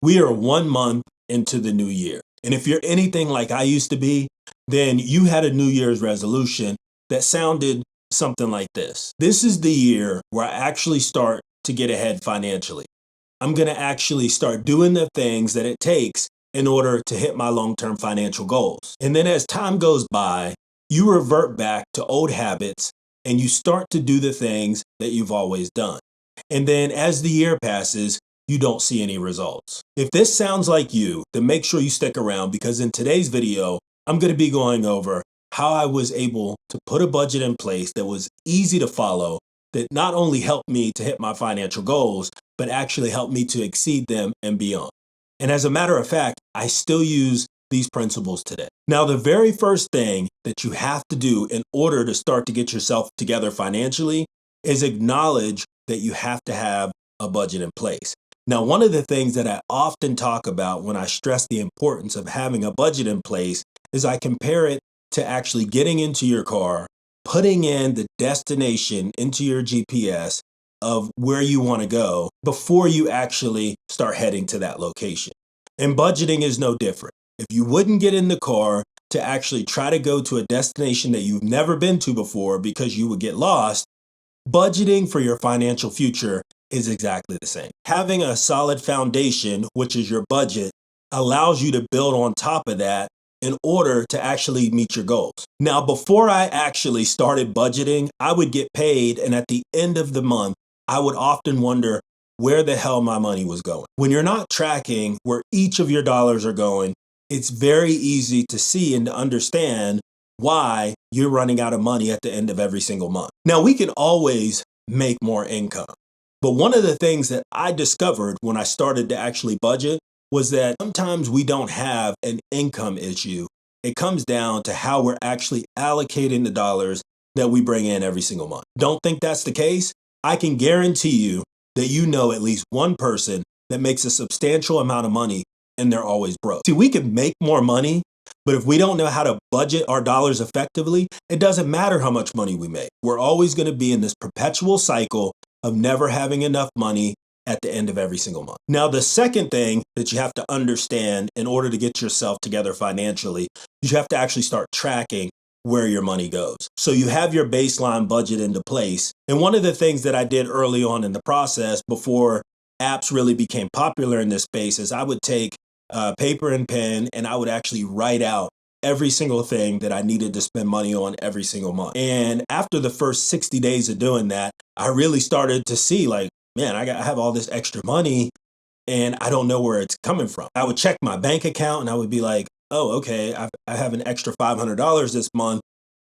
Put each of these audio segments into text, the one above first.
We are 1 month into the new year. And if you're anything like I used to be, then you had a New Year's resolution that sounded something like this. This is the year where I actually start to get ahead financially. I'm going to actually start doing the things that it takes in order to hit my long-term financial goals. And then as time goes by, you revert back to old habits and you start to do the things that you've always done. And then as the year passes, you don't see any results. If this sounds like you, then make sure you stick around, because in today's video, I'm going to be going over how I was able to put a budget in place that was easy to follow, that not only helped me to hit my financial goals, but actually helped me to exceed them and beyond. And as a matter of fact, I still use these principles today. Now, the very first thing that you have to do in order to start to get yourself together financially is acknowledge that you have to have a budget in place. Now, one of the things that I often talk about when I stress the importance of having a budget in place is I compare it to actually getting into your car, putting in the destination into your GPS of where you want to go before you actually start heading to that location. And budgeting is no different. If you wouldn't get in the car to actually try to go to a destination that you've never been to before because you would get lost, budgeting for your financial future is exactly the same. Having a solid foundation, which is your budget, allows you to build on top of that in order to actually meet your goals. Now, before I actually started budgeting, I would get paid, and at the end of the month, I would often wonder where the hell my money was going. When you're not tracking where each of your dollars are going, it's very easy to see and to understand why you're running out of money at the end of every single month. Now, we can always make more income. But one of the things that I discovered when I started to actually budget was that sometimes we don't have an income issue. It comes down to how we're actually allocating the dollars that we bring in every single month. Don't think that's the case? I can guarantee you that you know at least one person that makes a substantial amount of money and they're always broke. See, we can make more money, but if we don't know how to budget our dollars effectively, it doesn't matter how much money we make. We're always going to be in this perpetual cycle of never having enough money at the end of every single month. Now, the second thing that you have to understand in order to get yourself together financially, is you have to actually start tracking where your money goes. So you have your baseline budget into place. And one of the things that I did early on in the process before apps really became popular in this space is I would take paper and pen and I would actually write out every single thing that I needed to spend money on every single month. And after the first 60 days of doing that, I really started to see like, man, I have all this extra money and I don't know where it's coming from. I would check my bank account and I would be like, oh, okay, I have an extra $500 this month.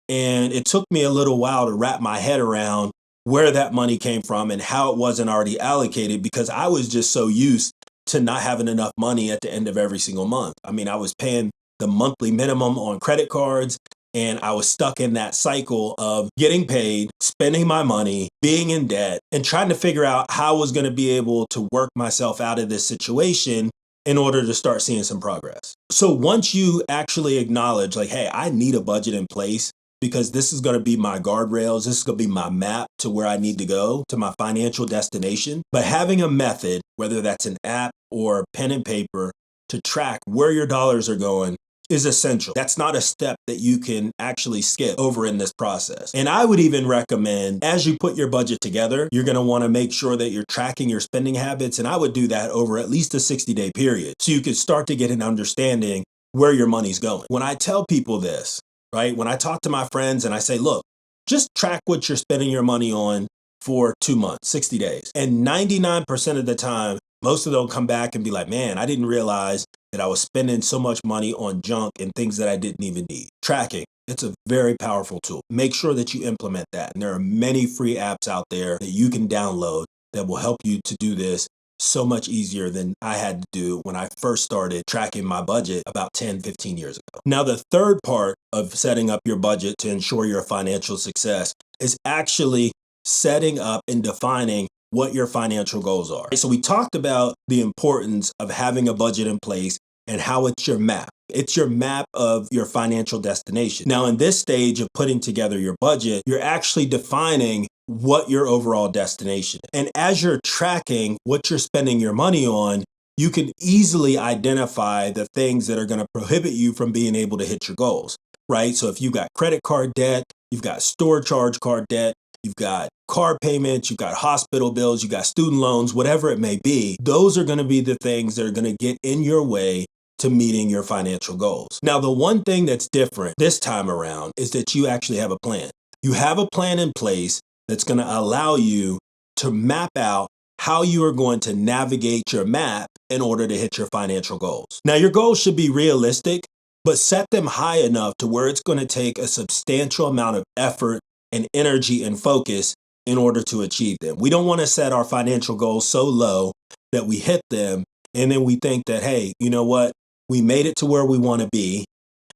And it took me a little while to wrap my head around where that money came from and how it wasn't already allocated, because I was just so used to not having enough money at the end of every single month. I mean, I was paying the monthly minimum on credit cards, and I was stuck in that cycle of getting paid, spending my money, being in debt, and trying to figure out how I was going to be able to work myself out of this situation in order to start seeing some progress. So once you actually acknowledge like, hey, I need a budget in place because this is going to be my guardrails, this is going to be my map to where I need to go, to my financial destination. But having a method, whether that's an app or pen and paper, to track where your dollars are going is essential. That's not a step that you can actually skip over in this process. And I would even recommend, as you put your budget together, you're going to want to make sure that you're tracking your spending habits. And I would do that over at least a 60-day period so you can start to get an understanding where your money's going. When I tell people this, right, when I talk to my friends and I say, look, just track what you're spending your money on for 2 months, 60 days. And 99% of the time, most of them come back and be like, man, I didn't realize that I was spending so much money on junk and things that I didn't even need. Tracking, it's a very powerful tool. Make sure that you implement that. And there are many free apps out there that you can download that will help you to do this so much easier than I had to do when I first started tracking my budget about 10, 15 years ago. Now, the third part of setting up your budget to ensure your financial success is actually setting up and defining what your financial goals are. So we talked about the importance of having a budget in place and how it's your map. It's your map of your financial destination. Now, in this stage of putting together your budget, you're actually defining what your overall destination is. And as you're tracking what you're spending your money on, you can easily identify the things that are going to prohibit you from being able to hit your goals, right? So if you've got credit card debt, you've got store charge card debt, you've got car payments, you've got hospital bills, you've got student loans, whatever it may be, those are going to be the things that are going to get in your way to meeting your financial goals. Now, the one thing that's different this time around is that you actually have a plan. You have a plan in place that's going to allow you to map out how you are going to navigate your map in order to hit your financial goals. Now, your goals should be realistic, but set them high enough to where it's going to take a substantial amount of effort and energy and focus in order to achieve them. We don't want to set our financial goals so low that we hit them and then we think that, hey, you know what? We made it to where we want to be,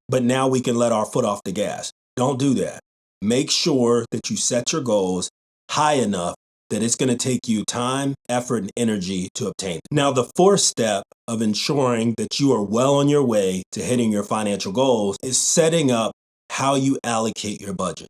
but now we can let our foot off the gas. Don't do that. Make sure that you set your goals high enough that it's going to take you time, effort, and energy to obtain. Now, the fourth step of ensuring that you are well on your way to hitting your financial goals is setting up how you allocate your budget.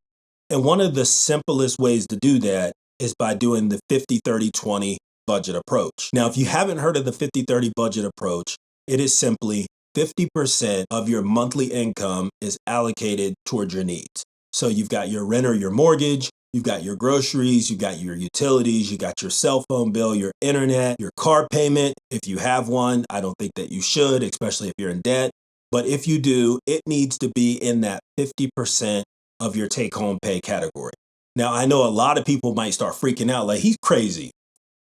And one of the simplest ways to do that is by doing the 50-30-20 budget approach. Now, if you haven't heard of the 50-30 budget approach, it is simply 50% of your monthly income is allocated towards your needs. So you've got your rent or your mortgage, you've got your groceries, you've got your utilities, you got your cell phone bill, your internet, your car payment. If you have one, I don't think that you should, especially if you're in debt. But if you do, it needs to be in that 50% of your take-home pay category. Now, I know a lot of people might start freaking out like, he's crazy.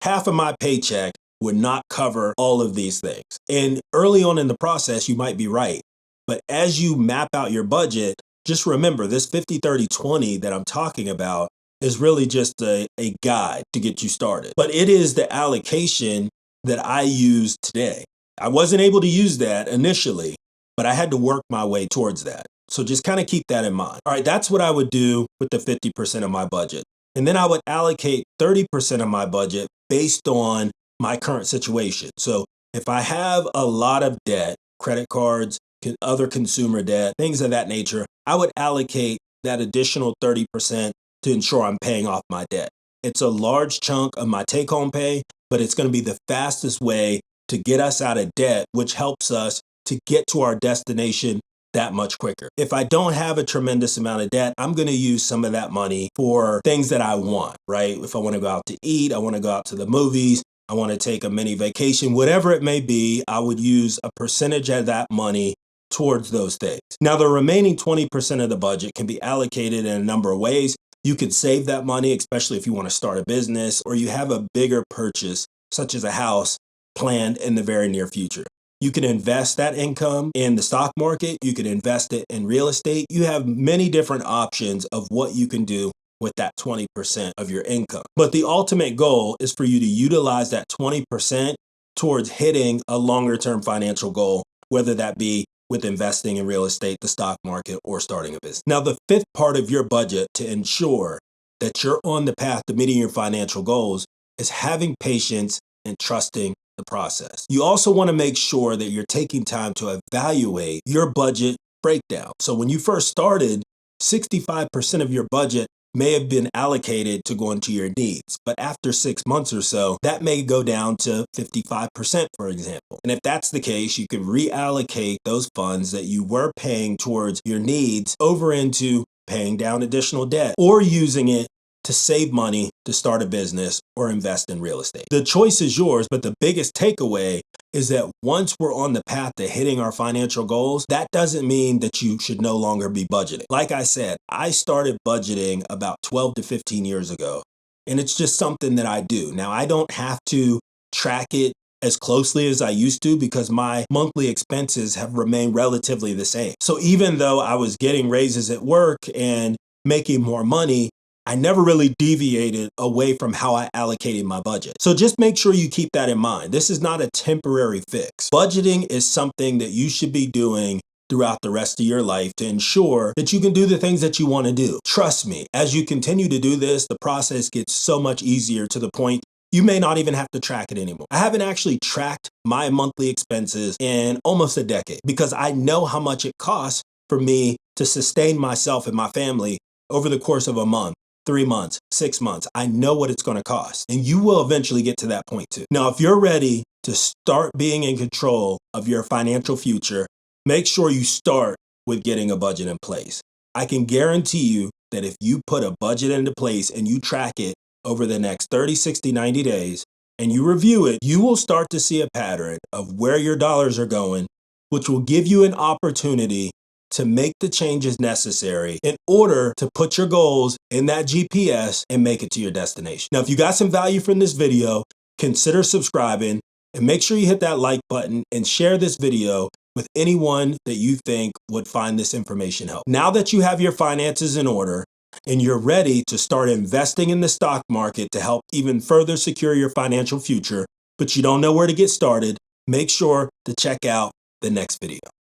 Half of my paycheck would not cover all of these things. And early on in the process, you might be right. But as you map out your budget, just remember this 50-30-20 that I'm talking about is really just a guide to get you started. But it is the allocation that I use today. I wasn't able to use that initially, but I had to work my way towards that. So just kind of keep that in mind. All right, that's what I would do with the 50% of my budget. And then I would allocate 30% of my budget based on my current situation. So if I have a lot of debt, credit cards, other consumer debt, things of that nature, I would allocate that additional 30% to ensure I'm paying off my debt. It's a large chunk of my take-home pay, but it's going to be the fastest way to get us out of debt, which helps us to get to our destination that much quicker. If I don't have a tremendous amount of debt, I'm going to use some of that money for things that I want, right? If I want to go out to eat, I want to go out to the movies, I want to take a mini vacation, whatever it may be, I would use a percentage of that money towards those things. Now, the remaining 20% of the budget can be allocated in a number of ways. You can save that money, especially if you want to start a business or you have a bigger purchase, such as a house, planned in the very near future. You can invest that income in the stock market. You can invest it in real estate. You have many different options of what you can do with that 20% of your income. But the ultimate goal is for you to utilize that 20% towards hitting a longer term financial goal, whether that be with investing in real estate, the stock market, or starting a business. Now, the fifth part of your budget to ensure that you're on the path to meeting your financial goals is having patience and trusting the process. You also want to make sure that you're taking time to evaluate your budget breakdown. So when you first started, 65% of your budget may have been allocated to go into your needs. But after 6 months or so, that may go down to 55%, for example. And if that's the case, you can reallocate those funds that you were paying towards your needs over into paying down additional debt or using it to save money to start a business or invest in real estate. The choice is yours, but the biggest takeaway is that once we're on the path to hitting our financial goals, that doesn't mean that you should no longer be budgeting. Like I said, I started budgeting about 12 to 15 years ago, and it's just something that I do. Now, I don't have to track it as closely as I used to because my monthly expenses have remained relatively the same. So even though I was getting raises at work and making more money, I never really deviated away from how I allocated my budget. So just make sure you keep that in mind. This is not a temporary fix. Budgeting is something that you should be doing throughout the rest of your life to ensure that you can do the things that you want to do. Trust me, as you continue to do this, the process gets so much easier to the point you may not even have to track it anymore. I haven't actually tracked my monthly expenses in almost a decade because I know how much it costs for me to sustain myself and my family over the course of a month. 3 months, 6 months. I know what it's going to cost. And you will eventually get to that point too. Now, if you're ready to start being in control of your financial future, make sure you start with getting a budget in place. I can guarantee you that if you put a budget into place and you track it over the next 30, 60, 90 days, and you review it, you will start to see a pattern of where your dollars are going, which will give you an opportunity to make the changes necessary in order to put your goals in that GPS and make it to your destination. Now, if you got some value from this video, consider subscribing and make sure you hit that like button and share this video with anyone that you think would find this information helpful. Now that you have your finances in order and you're ready to start investing in the stock market to help even further secure your financial future, but you don't know where to get started, make sure to check out the next video.